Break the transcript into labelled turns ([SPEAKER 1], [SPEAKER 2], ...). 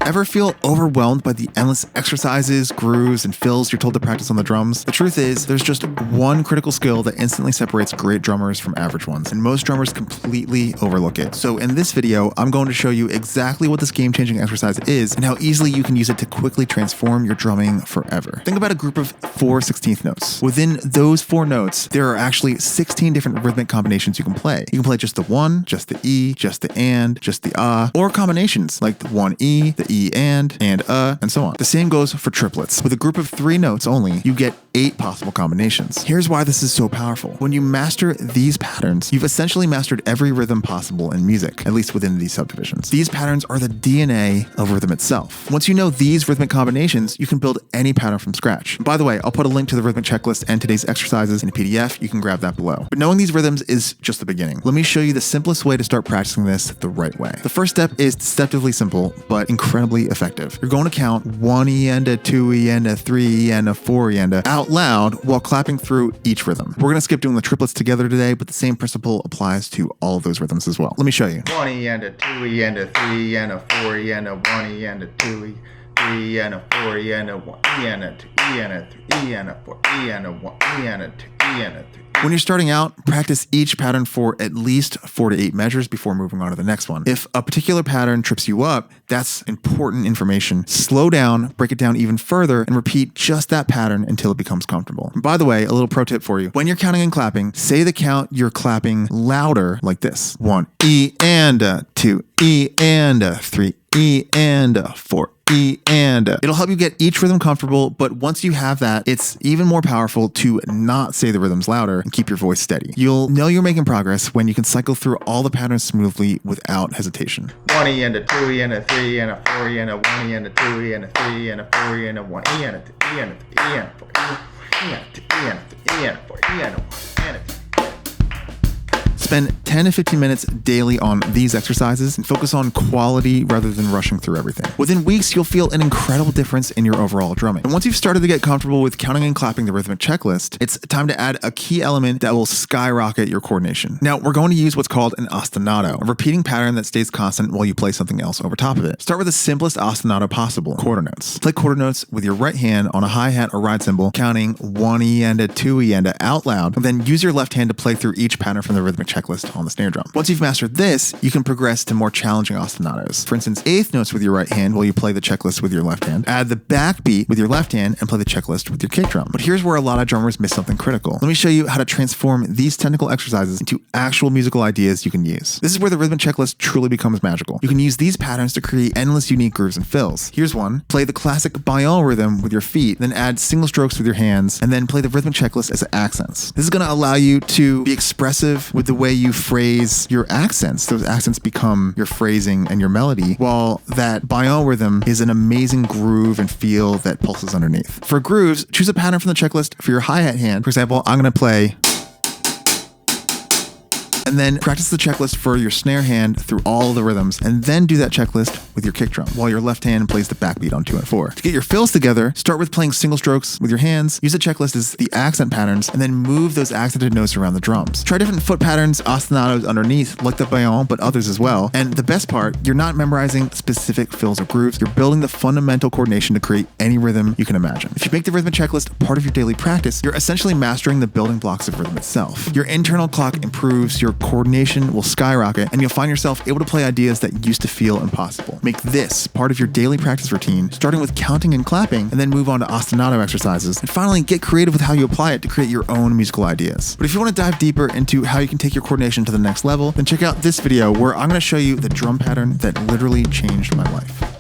[SPEAKER 1] Ever feel overwhelmed by the endless exercises, grooves, and fills you're told to practice on the drums? The truth is, there's just one critical skill that instantly separates great drummers from average ones, and most drummers completely overlook it. So in this video, I'm going to show you exactly what this game-changing exercise is and how easily you can use it to quickly transform your drumming forever. Think about a group of 4 16th notes. Within those 4 notes, there are actually 16 different rhythmic combinations you can play. You can play just the 1, just the E, just the and, just the or combinations like the 1 E, the E and so on. The same goes for triplets. With a group of 3 notes only, you get 8 possible combinations. Here's why this is so powerful. When you master these patterns, you've essentially mastered every rhythm possible in music, at least within these subdivisions. These patterns are the DNA of rhythm itself. Once you know these rhythmic combinations, you can build any pattern from scratch. By the way, I'll put a link to the rhythmic checklist and today's exercises in a PDF. You can grab that below. But knowing these rhythms is just the beginning. Let me show you the simplest way to start practicing this the right way. The first step is deceptively simple, but incredibly effective. You're going to count 1 E and a 2 E and a 3 E and a 4 E and a out loud while clapping through each rhythm. We're going to skip doing the triplets together today, but the same principle applies to all of those rhythms as well. Let me show you.
[SPEAKER 2] 1 E and a 2 E and a 3 E and a 4 E and a 1 E and a 2 E, 3 E and a 4 E and a 1 E and a 2 E and a 3 E and a 4 E and a 1 E and a 2 E and a 3.
[SPEAKER 1] When you're starting out, practice each pattern for at least 4 to 8 measures before moving on to the next one. If a particular pattern trips you up, that's important information. Slow down, break it down even further, and repeat just that pattern until it becomes comfortable. And by the way, a little pro tip for you. When you're counting and clapping, say the count you're clapping louder like this. 1 E and a 2 E and a 3 E and a 4 E and it'll help you get each rhythm comfortable, but once you have that, it's even more powerful to not say the rhythms louder and keep your voice steady. You'll know you're making progress when you can cycle through all the patterns smoothly without hesitation.
[SPEAKER 2] 1 E and a 2 E and a 3 E and a 4 E and a 1 E and a 2 E and a 3 E and a 4 E and a 1 E and a 2 E and a 3 E and a 4 E and a 2 E and a 3 E and a 4 E and a 1 and a 2.
[SPEAKER 1] Spend 10 to 15 minutes daily on these exercises and focus on quality rather than rushing through everything. Within weeks, you'll feel an incredible difference in your overall drumming. And once you've started to get comfortable with counting and clapping the rhythmic checklist, it's time to add a key element that will skyrocket your coordination. Now, we're going to use what's called an ostinato, a repeating pattern that stays constant while you play something else over top of it. Start with the simplest ostinato possible, quarter notes. Play quarter notes with your right hand on a hi-hat or ride cymbal, counting 1 E and a 2 E and a out loud, and then use your left hand to play through each pattern from the rhythmic checklist on the snare drum. Once you've mastered this, you can progress to more challenging ostinatos. For instance, 8th notes with your right hand while you play the checklist with your left hand. Add the backbeat with your left hand and play the checklist with your kick drum. But here's where a lot of drummers miss something critical. Let me show you how to transform these technical exercises into actual musical ideas you can use. This is where the rhythmic checklist truly becomes magical. You can use these patterns to create endless unique grooves and fills. Here's one. Play the classic baillon rhythm with your feet, then add single strokes with your hands, and then play the rhythmic checklist as accents. This is going to allow you to be expressive with the way you phrase your accents. Those accents become your phrasing and your melody, while that baillon rhythm is an amazing groove and feel that pulses underneath. For grooves, choose a pattern from the checklist for your hi-hat hand. For example, I'm going to play, and then practice the checklist for your snare hand through all of the rhythms, and then do that checklist with your kick drum while your left hand plays the backbeat on 2 and 4. To get your fills together, start with playing single strokes with your hands, use the checklist as the accent patterns, and then move those accented notes around the drums. Try different foot patterns, ostinatos underneath, like the baillon, but others as well. And the best part, you're not memorizing specific fills or grooves, you're building the fundamental coordination to create any rhythm you can imagine. If you make the rhythmic checklist part of your daily practice, you're essentially mastering the building blocks of rhythm itself. Your internal clock improves, your coordination will skyrocket, and you'll find yourself able to play ideas that used to feel impossible. Make this part of your daily practice routine, starting with counting and clapping, and then move on to ostinato exercises, and finally get creative with how you apply it to create your own musical ideas. But if you want to dive deeper into how you can take your coordination to the next level, then check out this video where I'm going to show you the drum pattern that literally changed my life.